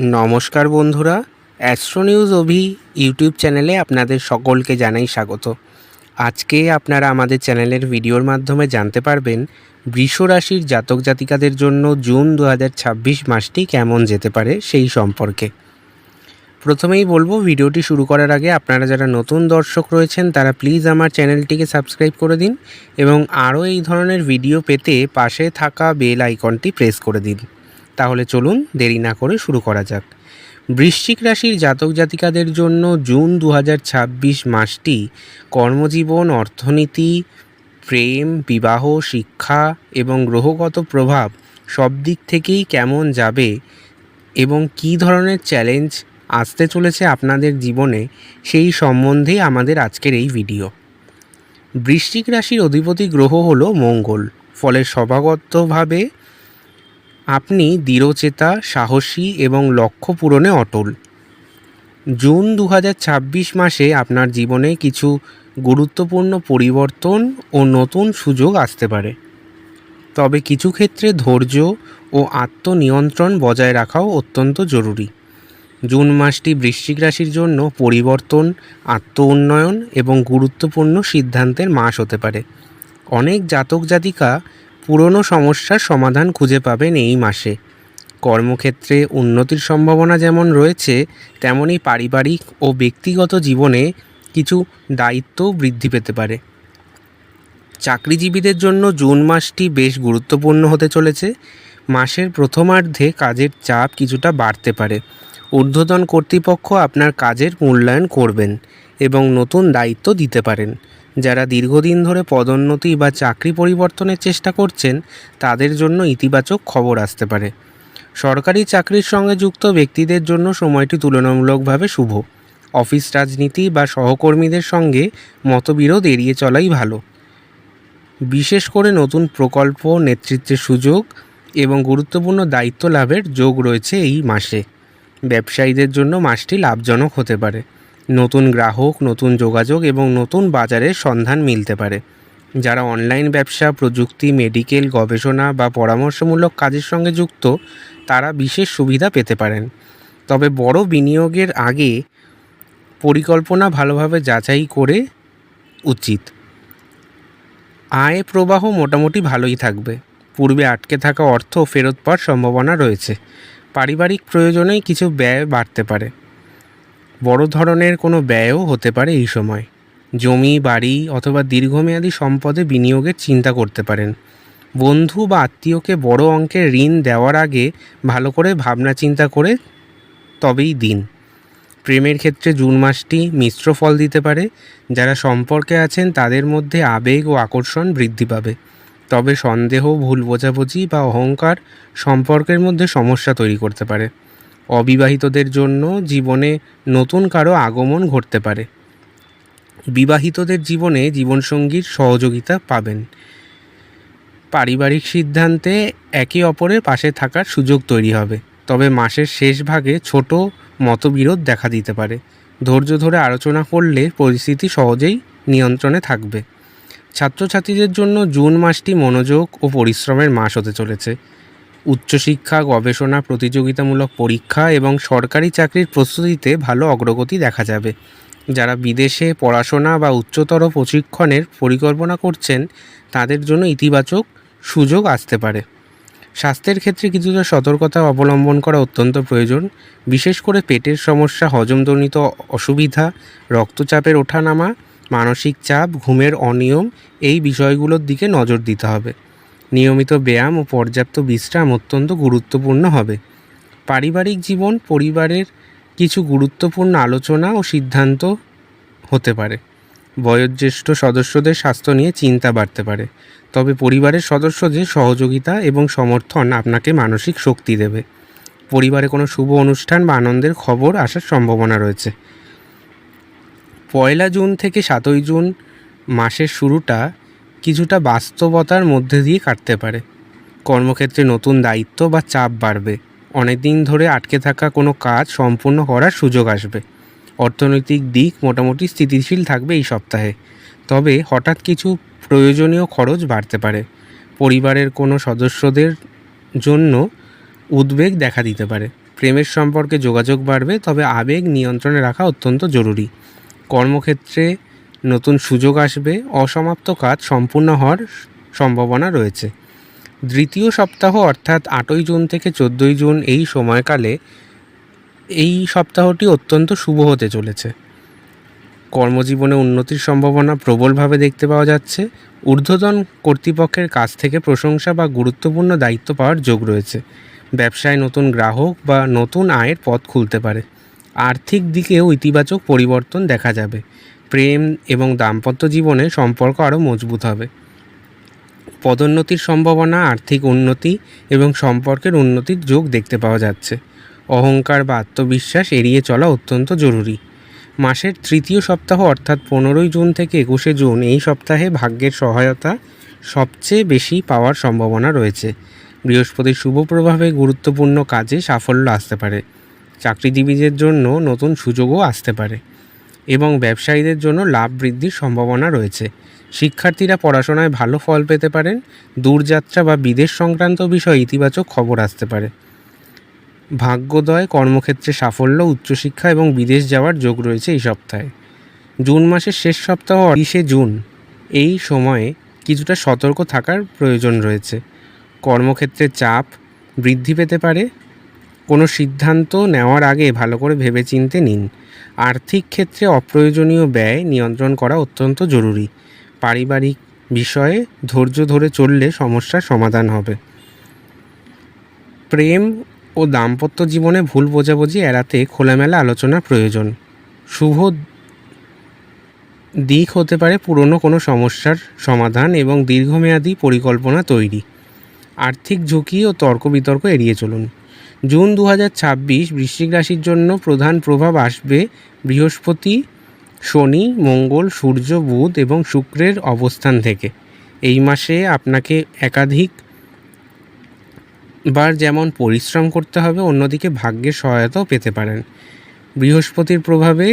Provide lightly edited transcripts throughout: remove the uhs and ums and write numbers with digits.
নমস্কার বন্ধুরা, astro news অভি YouTube চ্যানেলে আপনাদের সকলকে জানাই স্বাগত। আজকে আপনারা আমাদের চ্যানেলের ভিডিওর মাধ্যমে জানতে পারবেন বৃষ রাশির জাতক জাতিকাদের জন্য জুন 2026 মাসটি কেমন যেতে পারে সেই সম্পর্কে। প্রথমেই বলবো, ভিডিওটি শুরু করার আগে আপনারা যারা নতুন দর্শক রয়েছেন তারা প্লিজ আমার চ্যানেলটিকে সাবস্ক্রাইব করে দিন এবং আরও এই ধরনের ভিডিও পেতে পাশে থাকা বেল আইকনটি প্রেস করে দিন। তাহলে চলুন দেরি না করে শুরু করা যাক। বৃশ্চিক রাশির জাতক জাতিকাদের জন্য জুন 2026 মাসটি কর্মজীবন, অর্থনীতি, প্রেম, বিবাহ, শিক্ষা এবং গ্রহগত প্রভাব সব দিক থেকেই কেমন যাবে এবং কী ধরনের চ্যালেঞ্জ আসতে চলেছে আপনাদের জীবনে সেই সম্বন্ধেই আমাদের আজকের এই ভিডিও। বৃশ্চিক রাশির অধিপতি গ্রহ হলো মঙ্গল, ফলে স্বভাবগতভাবে আপনি দৃঢ়চেতা, সাহসী এবং লক্ষ্য পূরণে অটল। জুন 2026 মাসে আপনার জীবনে কিছু গুরুত্বপূর্ণ পরিবর্তন ও নতুন সুযোগ আসতে পারে, তবে কিছু ক্ষেত্রে ধৈর্য ও আত্মনিয়ন্ত্রণ বজায় রাখাও অত্যন্ত জরুরি। জুন মাসটি বৃশ্চিক রাশির জন্য পরিবর্তন, আত্ম-উন্নয়ন এবং গুরুত্বপূর্ণ সিদ্ধান্তের মাস হতে পারে। অনেক জাতক জাতিকা পুরনো সমস্যার সমাধান খুঁজে পাবেন এই মাসে। কর্মক্ষেত্রে উন্নতির সম্ভাবনা যেমন রয়েছে, তেমনি পারিবারিক ও ব্যক্তিগত জীবনে কিছু দায়িত্বও বৃদ্ধি পেতে পারে। চাকরিজীবীদের জন্য জুন মাসটি বেশ গুরুত্বপূর্ণ হতে চলেছে। মাসের প্রথমার্ধে কাজের চাপ কিছুটা বাড়তে পারে। ঊর্ধ্বতন কর্তৃপক্ষ আপনার কাজের মূল্যায়ন করবেন এবং নতুন দায়িত্ব দিতে পারেন। যারা দীর্ঘদিন ধরে পদোন্নতি বা চাকরি পরিবর্তনের চেষ্টা করছেন তাদের জন্য ইতিবাচক খবর আসতে পারে। সরকারি চাকরির সঙ্গে যুক্ত ব্যক্তিদের জন্য সময়টি তুলনামূলকভাবে শুভ। অফিস রাজনীতি বা সহকর্মীদের সঙ্গে মতবিরোধ এড়িয়ে চলাই ভালো। বিশেষ করে নতুন প্রকল্প, নেতৃত্বের সুযোগ এবং গুরুত্বপূর্ণ দায়িত্ব লাভের যোগ রয়েছে এই মাসে। ব্যবসায়ীদের জন্য মাসটি লাভজনক হতে পারে। নতুন গ্রাহক, নতুন যোগাযোগ এবং নতুন বাজারের সন্ধান মিলতে পারে। যারা অনলাইন ব্যবসা, প্রযুক্তি, মেডিকেল, গবেষণা বা পরামর্শমূলক কাজের সঙ্গে যুক্ত তারা বিশেষ সুবিধা পেতে পারেন। তবে বড় বিনিয়োগের আগে পরিকল্পনা ভালোভাবে যাচাই করে উচিত। আয় প্রবাহ মোটামুটি ভালোই থাকবে। পূর্বে আটকে থাকা অর্থ ফেরত পাওয়ার সম্ভাবনা রয়েছে। পারিবারিক প্রয়োজনেই কিছু ব্যয় বাড়তে পারে। বড় ধরনের কোনো ব্যয়ও হতে পারে এই সময়। জমি, বাড়ি অথবা দীর্ঘমেয়াদী সম্পদে বিনিয়োগের চিন্তা করতে পারেন। বন্ধু বা আত্মীয়কে বড় অঙ্কের ঋণ দেওয়ার আগে ভালো করে ভাবনা চিন্তা করে তবেই দিন। প্রেমের ক্ষেত্রে জুন মাসটি মিশ্র ফল দিতে পারে। যারা সম্পর্কে আছেন তাদের মধ্যে আবেগ ও আকর্ষণ বৃদ্ধি পাবে, তবে সন্দেহ, ভুল বোঝাবুঝি বা অহংকার সম্পর্কের মধ্যে সমস্যা তৈরি করতে পারে। অবিবাহিতদের জন্য জীবনে নতুন কারো আগমন ঘটতে পারে। বিবাহিতদের জীবনে জীবনসঙ্গীর সহযোগিতা পাবেন। পারিবারিক সিদ্ধান্তে একে অপরের পাশে থাকার সুযোগ তৈরি হবে, তবে মাসের শেষ ভাগে ছোট মতবিরোধ দেখা দিতে পারে। ধৈর্য ধরে আলোচনা করলে পরিস্থিতি সহজেই নিয়ন্ত্রণে থাকবে। ছাত্রছাত্রীদের জন্য জুন মাসটি মনোযোগ ও পরিশ্রমের মাস হতে চলেছে। উচ্চশিক্ষা, গবেষণা, প্রতিযোগিতামূলক পরীক্ষা এবং সরকারি চাকরির প্রস্তুতিতে ভালো অগ্রগতি দেখা যাবে। যারা বিদেশে পড়াশোনা বা উচ্চতর প্রশিক্ষণের পরিকল্পনা করছেন তাদের জন্য ইতিবাচক সুযোগ আসতে পারে। স্বাস্থ্যের ক্ষেত্রে কিছুটা সতর্কতা অবলম্বন করা অত্যন্ত প্রয়োজন। বিশেষ করে পেটের সমস্যা, হজমজনিত অসুবিধা, রক্তচাপের ওঠানামা, মানসিক চাপ, ঘুমের অনিয়ম এই বিষয়গুলোর দিকে নজর দিতে হবে। নিয়মিত ব্যায়াম ও পর্যাপ্ত বিশ্রাম অত্যন্ত গুরুত্বপূর্ণ হবে। পারিবারিক জীবন, পরিবারের কিছু গুরুত্বপূর্ণ আলোচনা ও সিদ্ধান্ত হতে পারে। বয়োজ্যেষ্ঠ সদস্যদের স্বাস্থ্য নিয়ে চিন্তা বাড়তে পারে, তবে পরিবারের সদস্যদের সহযোগিতা এবং সমর্থন আপনাকে মানসিক শক্তি দেবে। পরিবারে কোনো শুভ অনুষ্ঠান বা আনন্দের খবর আসার সম্ভাবনা রয়েছে। 1 জুন থেকে 7 জুন মাসের শুরুটা কিছুটা বাস্তবতার মধ্যে দিয়ে কাটতে পারে। কর্মক্ষেত্রে নতুন দায়িত্ব বা চাপ বাড়বে। অনেকদিন ধরে আটকে থাকা কোনো কাজ সম্পূর্ণ করার সুযোগ আসবে। অর্থনৈতিক দিক মোটামুটি স্থিতিশীল থাকবে এই সপ্তাহে, তবে হঠাৎ কিছু প্রয়োজনীয় খরচ বাড়তে পারে। পরিবারের কোনো সদস্যদের জন্য উদ্বেগ দেখা দিতে পারে। প্রেমের সম্পর্কে যোগাযোগ বাড়বে, তবে আবেগ নিয়ন্ত্রণে রাখা অত্যন্ত জরুরি। কর্মক্ষেত্রে নতুন সুযোগ আসবে, অসমাপ্ত কাজ সম্পূর্ণ হওয়ার সম্ভাবনা রয়েছে। দ্বিতীয় সপ্তাহ অর্থাৎ 8ই জুন থেকে 14ই জুন এই সময়কালে এই সপ্তাহটি অত্যন্ত শুভ হতে চলেছে। কর্মজীবনে উন্নতির সম্ভাবনা প্রবলভাবে দেখতে পাওয়া যাচ্ছে। ঊর্ধ্বতন কর্তৃপক্ষের কাছ থেকে প্রশংসা বা গুরুত্বপূর্ণ দায়িত্ব পাওয়ার যোগ রয়েছে। ব্যবসায় নতুন গ্রাহক বা নতুন আয়ের পথ খুলতে পারে। আর্থিক দিকেও ইতিবাচক পরিবর্তন দেখা যাবে। প্রেম এবং দাম্পত্য জীবনে সম্পর্ক আরও মজবুত হবে। পদোন্নতির সম্ভাবনা, আর্থিক উন্নতি এবং সম্পর্কের উন্নতির যোগ দেখতে পাওয়া যাচ্ছে। অহংকার বা আত্মবিশ্বাস এড়িয়ে চলা অত্যন্ত জরুরি। মাসের তৃতীয় সপ্তাহ অর্থাৎ 15ই জুন থেকে 21শে জুন এই সপ্তাহে ভাগ্যের সহায়তা সবচেয়ে বেশি পাওয়ার সম্ভাবনা রয়েছে। বৃহস্পতির শুভ প্রভাবে গুরুত্বপূর্ণ কাজে সাফল্য আসতে পারে। চাকরিজীবীদের জন্য নতুন সুযোগও আসতে পারে এবং ব্যবসায়ীদের জন্য লাভ বৃদ্ধির সম্ভাবনা রয়েছে। শিক্ষার্থীরা পড়াশোনায় ভালো ফল পেতে পারেন। দূরযাত্রা বা বিদেশ সংক্রান্ত বিষয়ে ইতিবাচক খবর আসতে পারে। ভাগ্যোদয়, কর্মক্ষেত্রে সাফল্য, উচ্চশিক্ষা এবং বিদেশ যাওয়ার যোগ রয়েছে এই সপ্তাহে। জুন মাসের শেষ সপ্তাহ 20শে জুন এই সময়ে কিছুটা সতর্ক থাকার প্রয়োজন রয়েছে। কর্মক্ষেত্রে চাপ বৃদ্ধি পেতে পারে। কোনো সিদ্ধান্ত নেওয়ার আগে ভালো করে ভেবেচিন্তে নিন। আর্থিক ক্ষেত্রে অপ্রয়োজনীয় ব্যয় নিয়ন্ত্রণ করা অত্যন্ত জরুরি। পারিবারিক বিষয়ে ধৈর্য ধরে চললে সমস্যার সমাধান হবে। প্রেম ও দাম্পত্য জীবনে ভুল বোঝাবুঝি এড়াতে খোলামেলা আলোচনা প্রয়োজন। শুভ দিক হতে পারে পুরনো কোনো সমস্যার সমাধান এবং দীর্ঘমেয়াদী পরিকল্পনা তৈরি। আর্থিক ঝুঁকি ও তর্ক বিতর্ক এড়িয়ে চলুন। জুন 2026 বৃশ্চিক রাশির জন্য প্রধান প্রভাব আসবে বৃহস্পতি, শনি, মঙ্গল, সূর্য, বুধ এবং শুক্রের অবস্থান থেকে। এই মাসে আপনাকে একাধিক বার যেমন পরিশ্রম করতে হবে, অন্যদিকে ভাগ্যের সহায়তাও পেতে পারেন। বৃহস্পতির প্রভাবে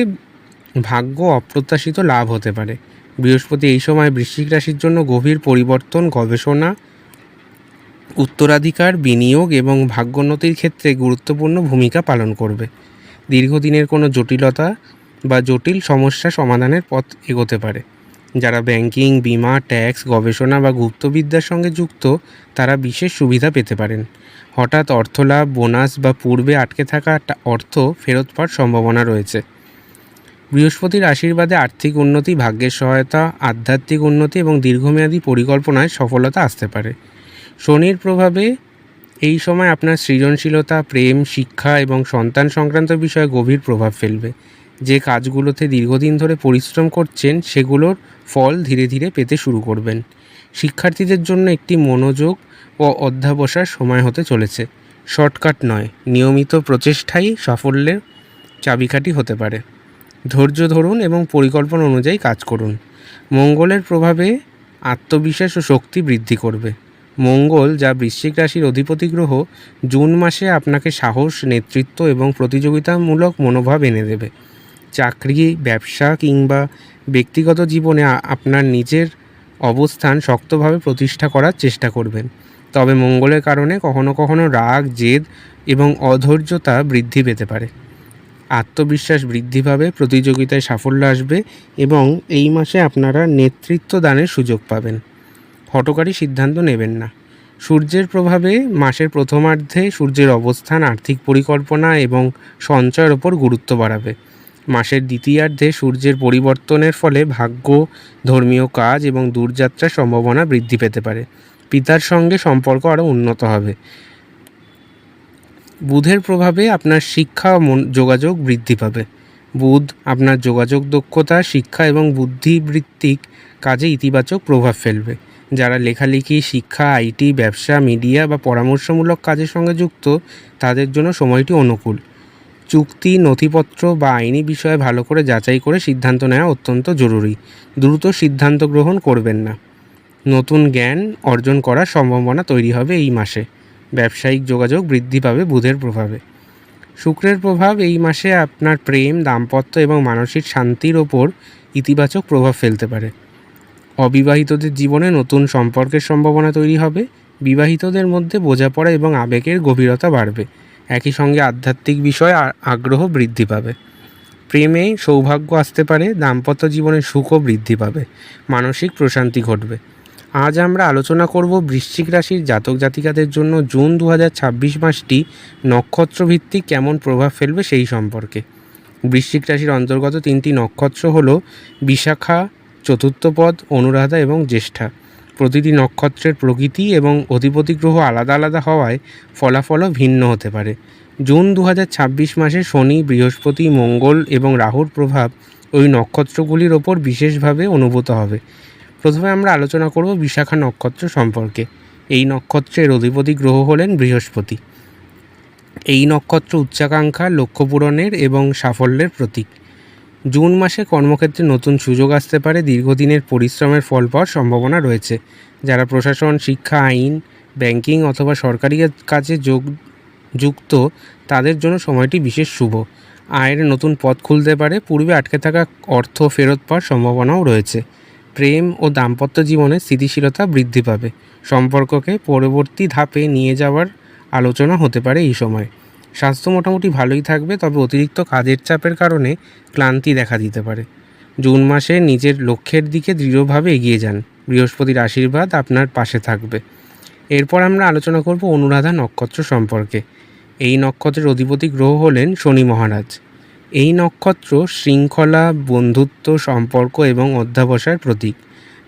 ভাগ্য অপ্রত্যাশিত লাভ হতে পারে। বৃহস্পতি এই সময় বৃশ্চিক রাশির জন্য গভীর পরিবর্তন, গবেষণা, উত্তরাধিকার, বিনিয়োগ এবং ভাগ্যোন্নতির ক্ষেত্রে গুরুত্বপূর্ণ ভূমিকা পালন করবে। দীর্ঘদিনের কোনো জটিলতা বা জটিল সমস্যা সমাধানের পথ এগোতে পারে। যারা ব্যাংকিং, বিমা, ট্যাক্স, গবেষণা বা গুপ্তবিদ্যার সঙ্গে যুক্ত তারা বিশেষ সুবিধা পেতে পারেন। হঠাৎ অর্থলাভ, বোনাস বা পূর্বে আটকে থাকা অর্থ ফেরত পাওয়ার সম্ভাবনা রয়েছে। বৃহস্পতির আশীর্বাদে আর্থিক উন্নতি, ভাগ্যের সহায়তা, আধ্যাত্মিক উন্নতি এবং দীর্ঘমেয়াদী পরিকল্পনায় সফলতা আসতে পারে। শনির প্রভাবে এই সময় আপনার সৃজনশীলতা, প্রেম, শিক্ষা এবং সন্তান সংক্রান্ত বিষয়ে গভীর প্রভাব ফেলবে। যে কাজগুলোতে দীর্ঘদিন ধরে পরিশ্রম করছেন সেগুলোর ফল ধীরে ধীরে পেতে শুরু করবেন। শিক্ষার্থীদের জন্য একটি মনোযোগ ও অধ্যবসায়ের সময় হতে চলেছে। শর্টকাট নয়, নিয়মিত প্রচেষ্টাই সাফল্যের চাবিকাঠি হতে পারে। ধৈর্য ধরুন এবং পরিকল্পনা অনুযায়ী কাজ করুন। মঙ্গলের প্রভাবে আত্মবিশ্বাস ও শক্তি বৃদ্ধি করবে। মঙ্গল, যা বৃশ্চিক রাশির অধিপতি গ্রহ, জুন মাসে আপনাকে সাহস, নেতৃত্ব এবং প্রতিযোগিতামূলক মনোভাব এনে দেবে। চাকরি, ব্যবসা কিংবা ব্যক্তিগত জীবনে আপনার নিজের অবস্থান শক্তভাবে প্রতিষ্ঠা করার চেষ্টা করবেন। তবে মঙ্গলের কারণে কখনো কখনো রাগ, জেদ এবং অধৈর্যতা বৃদ্ধি পেতে পারে। আত্মবিশ্বাস বৃদ্ধি পাবে, প্রতিযোগিতায় সাফল্য আসবে এবং এই মাসে আপনারা নেতৃত্ব দানের সুযোগ পাবেন। হঠকারী সিদ্ধান্ত নেবেন না। সূর্যের প্রভাবে মাসের প্রথমার্ধে সূর্যের অবস্থান আর্থিক পরিকল্পনা এবং সঞ্চয়ের ওপর গুরুত্ব বাড়াবে। মাসের দ্বিতীয়ার্ধে সূর্যের পরিবর্তনের ফলে ভাগ্য, ধর্মীয় কাজ এবং দূরযাত্রার সম্ভাবনা বৃদ্ধি পেতে পারে। পিতার সঙ্গে সম্পর্ক আরও উন্নত হবে। বুধের প্রভাবে আপনার শিক্ষা ও যোগাযোগ বৃদ্ধি পাবে। বুধ আপনার যোগাযোগ দক্ষতা, শিক্ষা এবং বুদ্ধিবৃত্তিক কাজে ইতিবাচক প্রভাব ফেলবে। যারা লেখালেখি, শিক্ষা, আইটি, ব্যবসা, মিডিয়া বা পরামর্শমূলক কাজের সঙ্গে যুক্ত তাদের জন্য সময়টি অনুকূল। চুক্তি, নথিপত্র বা আইনি বিষয়ে ভালো করে যাচাই করে সিদ্ধান্ত নেওয়া অত্যন্ত জরুরি। দ্রুত সিদ্ধান্ত গ্রহণ করবেন না। নতুন জ্ঞান অর্জন করার সম্ভাবনা তৈরি হবে এই মাসে। ব্যবসায়িক যোগাযোগ বৃদ্ধি পাবে বুধের প্রভাবে। শুক্রের প্রভাব এই মাসে আপনার প্রেম, দাম্পত্য এবং মানসিক শান্তির ওপর ইতিবাচক প্রভাব ফেলতে পারে। অবিবাহিতদের জীবনে নতুন সম্পর্কের সম্ভাবনা তৈরি হবে। বিবাহিতদের মধ্যে বোঝাপড়া এবং আবেগের গভীরতা বাড়বে। একই সঙ্গে আধ্যাত্মিক বিষয়ে আগ্রহ বৃদ্ধি পাবে। প্রেমে সৌভাগ্য আসতে পারে, দাম্পত্য জীবনে সুখও বৃদ্ধি পাবে, মানসিক প্রশান্তি ঘটবে। আজ আমরা আলোচনা করব বৃশ্চিক রাশির জাতক জাতিকাদের জন্য জুন 2026 মাসটি নক্ষত্রভিত্তিক কেমন প্রভাব ফেলবে সেই সম্পর্কে। বৃশ্চিক রাশির অন্তর্গত 3টি নক্ষত্র হলো বিশাখা, চতুর্থ পদ, অনুরাধা এবং জ্যেষ্ঠা। প্রতিটি নক্ষত্রের প্রকৃতি এবং অধিপতি গ্রহ আলাদা আলাদা হওয়ায় ফলাফলও ভিন্ন হতে পারে। জুন 2026 মাসে শনি, বৃহস্পতি, মঙ্গল এবং রাহুর প্রভাব ওই নক্ষত্রগুলির ওপর বিশেষভাবে অনুভূত হবে। প্রথমে আমরা আলোচনা করব বিশাখা নক্ষত্র সম্পর্কে। এই নক্ষত্রের অধিপতি গ্রহ হলেন বৃহস্পতি। এই নক্ষত্র উচ্চাকাঙ্ক্ষা, লক্ষ্য পূরণের এবং সাফল্যের প্রতীক। জুন মাসে কর্মক্ষেত্রে নতুন সুযোগ আসতে পারে, দীর্ঘদিনের পরিশ্রমের ফল পাওয়ার সম্ভাবনা রয়েছে। যারা প্রশাসন, শিক্ষা, আইন, ব্যাংকিং অথবা সরকারি কাজে যুক্ত তাদের জন্য সময়টি বিশেষ শুভ। আয়ের নতুন পথ খুলতে পারে, পূর্বে আটকে থাকা অর্থ ফেরত পাওয়ার সম্ভাবনাও রয়েছে। প্রেম ও দাম্পত্য জীবনে স্থিতিশীলতা বৃদ্ধি পাবে, সম্পর্ককে পরবর্তী ধাপে নিয়ে যাওয়ার আলোচনা হতে পারে এই সময়। স্বাস্থ্য মোটামুটি ভালোই থাকবে, তবে অতিরিক্ত কাজের চাপের কারণে ক্লান্তি দেখা দিতে পারে। জুন মাসে নিজের লক্ষ্যের দিকে দৃঢ়ভাবে এগিয়ে যান, বৃহস্পতির আশীর্বাদ আপনার পাশে থাকবে। এরপর আমরা আলোচনা করব অনুরাধা নক্ষত্র সম্পর্কে। এই নক্ষত্রের অধিপতি গ্রহ হলেন শনি মহারাজ। এই নক্ষত্র শৃঙ্খলা, বন্ধুত্ব, সম্পর্ক এবং অধ্যবসায়ের প্রতীক।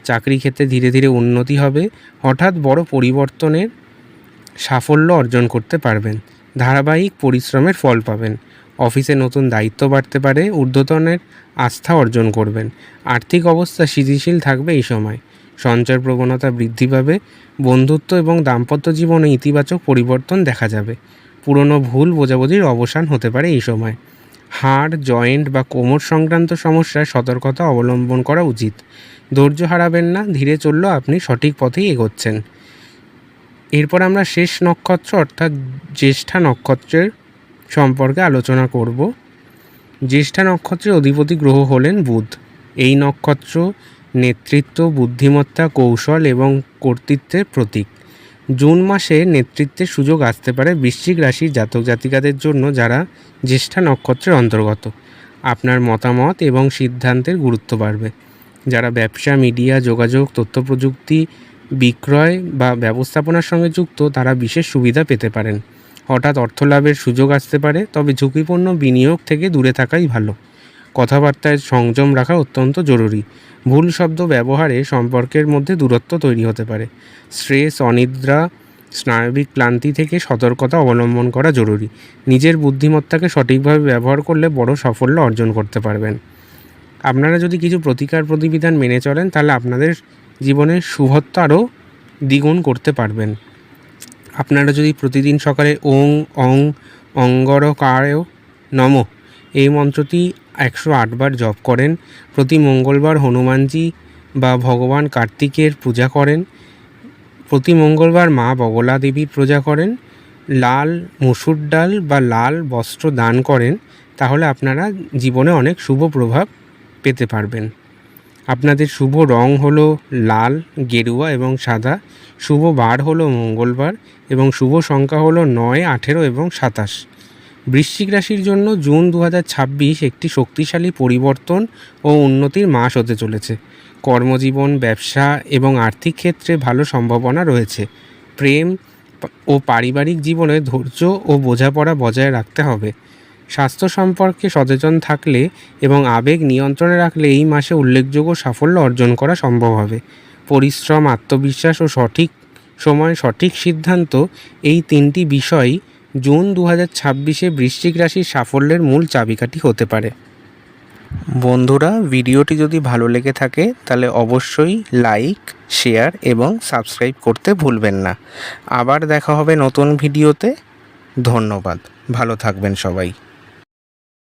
চাকরি ক্ষেত্রে ধীরে ধীরে উন্নতি হবে, হঠাৎ বড় পরিবর্তনের সাফল্য অর্জন করতে পারবেন, ধারাবাহিক পরিশ্রমের ফল পাবেন। অফিসে নতুন দায়িত্ব বাড়তে পারে, ঊর্ধ্বতনের আস্থা অর্জন করবেন। আর্থিক অবস্থা স্থিতিশীল থাকবে এই সময়, সঞ্চয় প্রবণতা বৃদ্ধি পাবে। বন্ধুত্ব এবং দাম্পত্য জীবনে ইতিবাচক পরিবর্তন দেখা যাবে। পুরনো ভুল বোঝাবুঝির অবসান হতে পারে এই সময়। হাড়, জয়েন্ট বা কোমর সংক্রান্ত সমস্যায় সতর্কতা অবলম্বন করা উচিত। ধৈর্য হারাবেন না, ধীরে চললেও আপনি সঠিক পথেই এগোচ্ছেন। এরপর আমরা শেষ নক্ষত্র অর্থাৎ জ্যেষ্ঠা নক্ষত্রের সম্পর্কে আলোচনা করব। জ্যেষ্ঠা নক্ষত্রের অধিপতি গ্রহ হলেন বুধ। এই নক্ষত্র নেতৃত্ব, বুদ্ধিমত্তা, কৌশল এবং কর্তৃত্বের প্রতীক। জুন মাসে নেতৃত্বের সুযোগ আসতে পারে বৃশ্চিক রাশির জাতক জাতিকাদের জন্য যারা জ্যেষ্ঠা নক্ষত্রের অন্তর্গত। আপনার মতামত এবং সিদ্ধান্তের গুরুত্ব বাড়বে। যারা ব্যবসা, মিডিয়া, যোগাযোগ, তথ্য প্রযুক্তি, বিক্রয় বা ব্যবস্থাপনার সঙ্গে যুক্ত তারা বিশেষ সুবিধা পেতে পারেন। হঠাৎ অর্থলাভের সুযোগ আসতে পারে, তবে ঝুঁকিপূর্ণ বিনিয়োগ থেকে দূরে থাকাই ভালো। কথাবার্তায় সংযম রাখা অত্যন্ত জরুরি। ভুল শব্দ ব্যবহারে সম্পর্কের মধ্যে দূরত্ব তৈরি হতে পারে। স্ট্রেস, অনিদ্রা, স্নায়বিক ক্লান্তি থেকে সতর্কতা অবলম্বন করা জরুরি। নিজের বুদ্ধিমত্তাকে সঠিকভাবে ব্যবহার করলে বড় সাফল্য অর্জন করতে পারবেন। আপনারা যদি কিছু প্রতিকার প্রতিবিধান মেনে চলেন তাহলে আপনাদের জীবনের শুভত্ব আরও দ্বিগুণ করতে পারবেন। আপনারা যদি প্রতিদিন সকালে ওং অং অঙ্গরকায় নমঃ এই মন্ত্রটি 108 বার জপ করেন, প্রতি মঙ্গলবার হনুমানজি বা ভগবান কার্তিকের পূজা করেন, প্রতি মঙ্গলবার মা বগলা দেবীর পূজা করেন, লাল মসুর ডাল বা লাল বস্ত্র দান করেন, তাহলে আপনারা জীবনে অনেক শুভ প্রভাব পেতে পারবেন। আপনাদের শুভ রং হলো লাল, গেরুয়া এবং সাদা। শুভ বার হলো মঙ্গলবার এবং শুভ সংখ্যা হলো 9, 18 এবং 27। বৃশ্চিক রাশির জন্য জুন 2026 একটি শক্তিশালী পরিবর্তন ও উন্নতির মাস হতে চলেছে। কর্মজীবন, ব্যবসা এবং আর্থিক ক্ষেত্রে ভালো সম্ভাবনা রয়েছে। প্রেম ও পারিবারিক জীবনে ধৈর্য ও বোঝাপড়া বজায় রাখতে হবে। স্বাস্থ্য সম্পর্কে সচেতন থাকলে এবং আবেগ নিয়ন্ত্রণে রাখলে এই মাসে উল্লেখযোগ্য সাফল্য অর্জন করা সম্ভব হবে। পরিশ্রম, আত্মবিশ্বাস ও সঠিক সময় সঠিক সিদ্ধান্ত, এই 3টি বিষয় জুন 2026 বৃশ্চিক রাশির সাফল্যের মূল চাবিকাঠি হতে পারে। বন্ধুরা, ভিডিওটি যদি ভালো লেগে থাকে তাহলে অবশ্যই লাইক, শেয়ার এবং সাবস্ক্রাইব করতে ভুলবেন না। আবার দেখা হবে নতুন ভিডিওতে। ধন্যবাদ, ভালো থাকবেন সবাই।